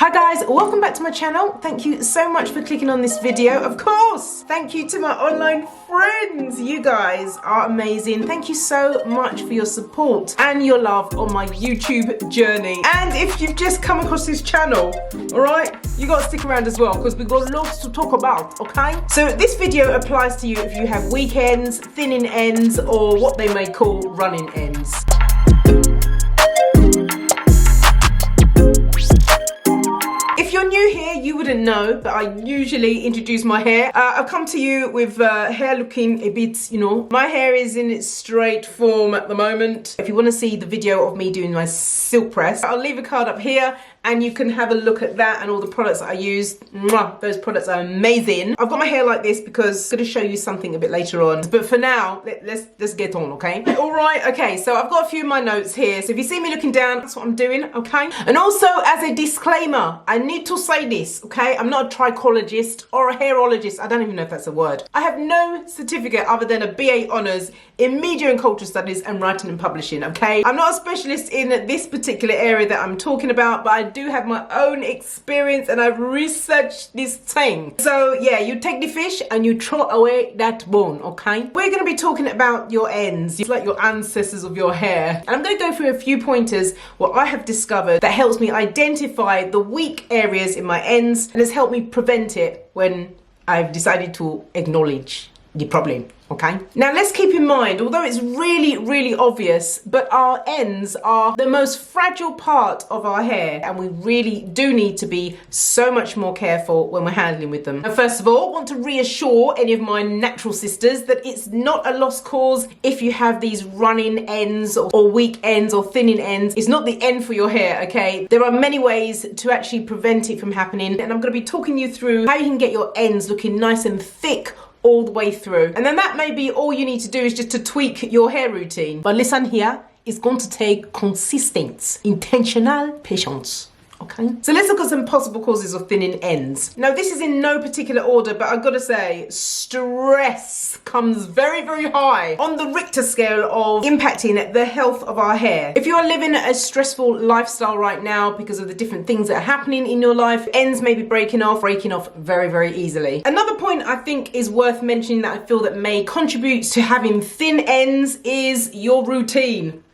Hi guys, welcome back to my channel. Thank you so much for clicking on this video. Of course, thank you to my online friends. You guys are amazing. Thank you so much for your support and your love on my YouTube journey. And if you've just come across this channel, all right, you got to stick around as well because we've got lots to talk about, okay? So this video applies to you if you have weak ends, thinning ends, or what they may call running ends. If you're new here, you wouldn't know, but I usually introduce my hair. I've come to you with hair looking a bit, my hair is in its straight form at the moment. If you want to see the video of me doing my silk press, I'll leave a card up here and you can have a look at that and all the products that I use. Mwah, those products are amazing. I've got my hair like this because I'm going to show you something a bit later on. But for now, let's get on, okay? All right, okay, so I've got a few of my notes here. So if you see me looking down, that's what I'm doing, okay? And also, as a disclaimer, I need to say this, okay? I'm not a trichologist or a hairologist. I don't even know if that's a word. I have no certificate other than a BA Honours in Media and Culture Studies and Writing and Publishing, okay? I'm not a specialist in this particular area that I'm talking about, but I do have my own experience and I've researched this thing. So yeah, you take the fish and you throw away that bone, okay? We're going to be talking about your ends. It's like your ancestors of your hair. And I'm going to go through a few pointers what I have discovered that helps me identify the weak areas in my ends and has helped me prevent it when I've decided to acknowledge the problem. Okay, now let's keep in mind, although it's really obvious, but our ends are the most fragile part of our hair and we really do need to be so much more careful when we're handling with them. Now, first of all, I want to reassure any of my natural sisters that it's not a lost cause if you have these running ends or weak ends or thinning ends. It's not the end for your hair, okay? There are many ways to actually prevent it from happening and I'm going to be talking you through how you can get your ends looking nice and thick all the way through. And then that may be all you need to do is just to tweak your hair routine. But listen here, it's going to take consistent, intentional patience. Okay, so let's look at some possible causes of thinning ends. Now, this is in no particular order, but I've got to say, stress comes very high on the Richter scale of impacting the health of our hair. If you are living a stressful lifestyle right now because of the different things that are happening in your life, ends may be breaking off very easily. Another point I think is worth mentioning that I feel that may contribute to having thin ends is your routine.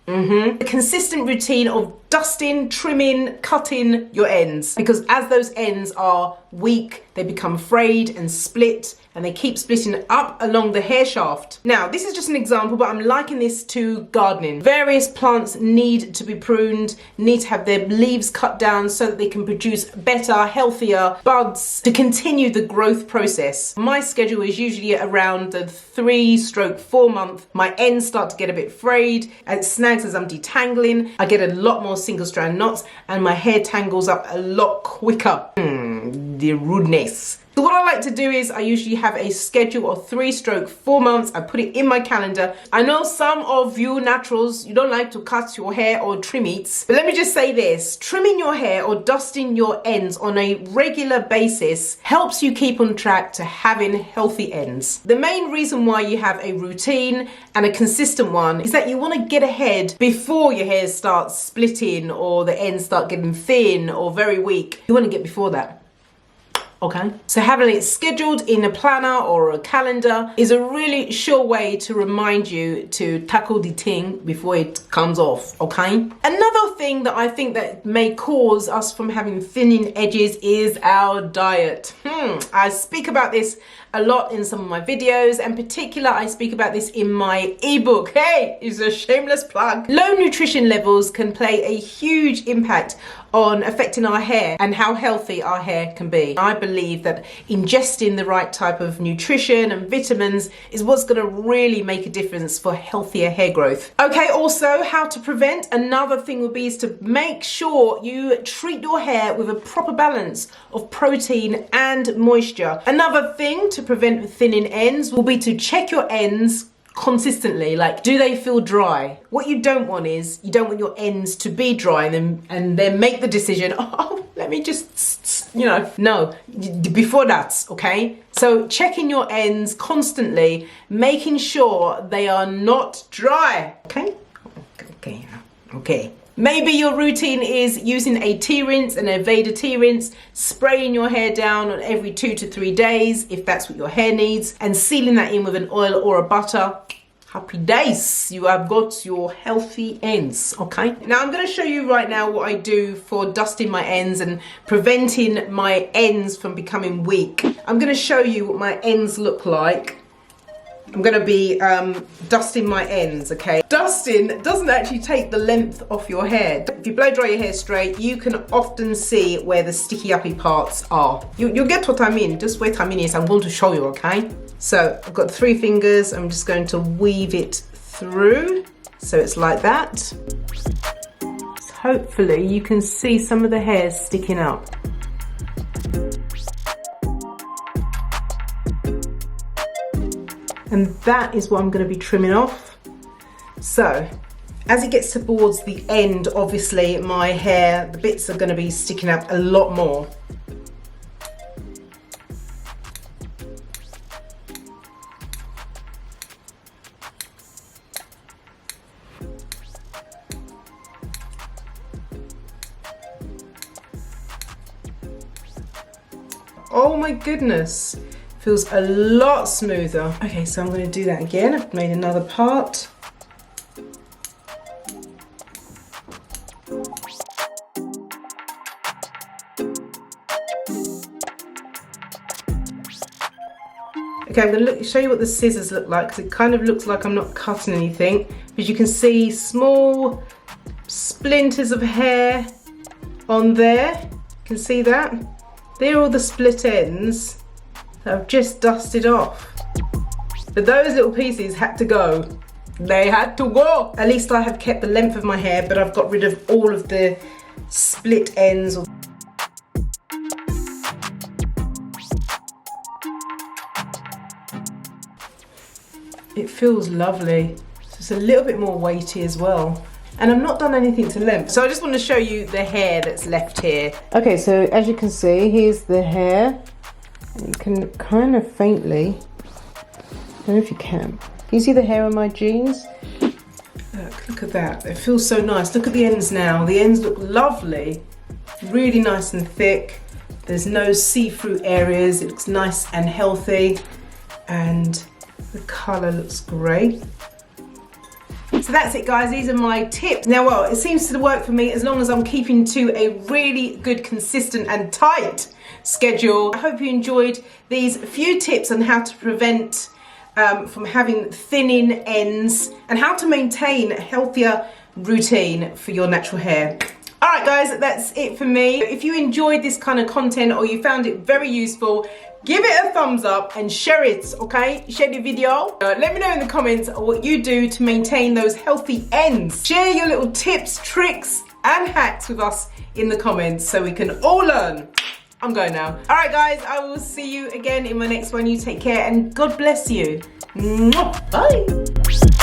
A consistent routine of dusting, trimming, cutting your ends, because as those ends are weak, they become frayed and split and they keep splitting up along the hair shaft. Now, this is just an example, but I'm liking this to gardening. Various plants need to be pruned, need to have their leaves cut down so that they can produce better, healthier buds to continue the growth process. My schedule is usually around the 3-4 month. My ends start to get a bit frayed and it snags as I'm detangling. I get a lot more single strand knots and my hair tangles up a lot quicker. The rudeness. So what I like to do is I usually have a schedule of 3-4 months. I put it in my calendar. I know some of you naturals, you don't like to cut your hair or trim it. But let me just say this, trimming your hair or dusting your ends on a regular basis helps you keep on track to having healthy ends. The main reason why you have a routine and a consistent one is that you want to get ahead before your hair starts splitting or the ends start getting thin or very weak. You want to get before that. Okay, so having it scheduled in a planner or a calendar is a really sure way to remind you to tackle the thing before it comes off, okay? Another thing that I think that may cause us from having thinning edges is our diet. I speak about this a lot in some of my videos, and in particular I speak about this in my ebook. Hey, it's a shameless plug. Low nutrition levels can play a huge impact on affecting our hair and how healthy our hair can be. I believe that ingesting the right type of nutrition and vitamins is what's going to really make a difference for healthier hair growth. Okay, also how to prevent, another thing would be is to make sure you treat your hair with a proper balance of protein and moisture. Another thing to prevent thinning ends will be to check your ends consistently. Like, do they feel dry? What you don't want is, you don't want your ends to be dry and then make the decision, oh, let me just, no, before that, okay? So checking your ends constantly, making sure they are not dry, okay? Okay. Maybe your routine is using a tea rinse, an Aveda tea rinse, spraying your hair down on every 2 to 3 days, if that's what your hair needs, and sealing that in with an oil or a butter. Happy days, you have got your healthy ends, okay? Now I'm gonna show you right now what I do for dusting my ends and preventing my ends from becoming weak. I'm gonna show you what my ends look like. I'm gonna be dusting my ends, okay? Dusting doesn't actually take the length off your hair. If you blow dry your hair straight, you can often see where the sticky uppy parts are. You'll get what I mean. Just wait a minute, I'm going to show you, okay? So I've got 3 fingers, I'm just going to weave it through. So it's like that. So hopefully you can see some of the hairs sticking up. And that is what I'm going to be trimming off. So as it gets towards the end, obviously my hair, the bits are going to be sticking up a lot more. Oh my goodness. Feels a lot smoother. Okay, so I'm going to do that again. I've made another part. Okay, I'm going to show you what the scissors look like, because it kind of looks like I'm not cutting anything. But you can see small splinters of hair on there. You can see that? They're all the split ends that I've just dusted off. But those little pieces had to go. They had to go. At least I have kept the length of my hair, but I've got rid of all of the split ends. It feels lovely. So it's a little bit more weighty as well. And I've not done anything to length. So I just want to show you the hair that's left here. Okay, so as you can see, here's the hair. You can kind of faintly, I don't know if you can you see the hair on my jeans? Look at that, it feels so nice. Look at the ends now. The ends look lovely, really nice and thick. There's no see-through areas. It looks nice and healthy, and the colour looks great. So that's it, guys. These are my tips. Now, well, it seems to work for me as long as I'm keeping to a really good, consistent and tight schedule. I hope you enjoyed these few tips on how to prevent from having thinning ends and how to maintain a healthier routine for your natural hair. All right, guys, that's it for me. If you enjoyed this kind of content or you found it very useful, give it a thumbs up and share it, okay? Share the video. Let me know in the comments what you do to maintain those healthy ends. Share your little tips, tricks, and hacks with us in the comments so we can all learn. I'm going now. All right, guys, I will see you again in my next one. You take care and God bless you. Mwah. Bye.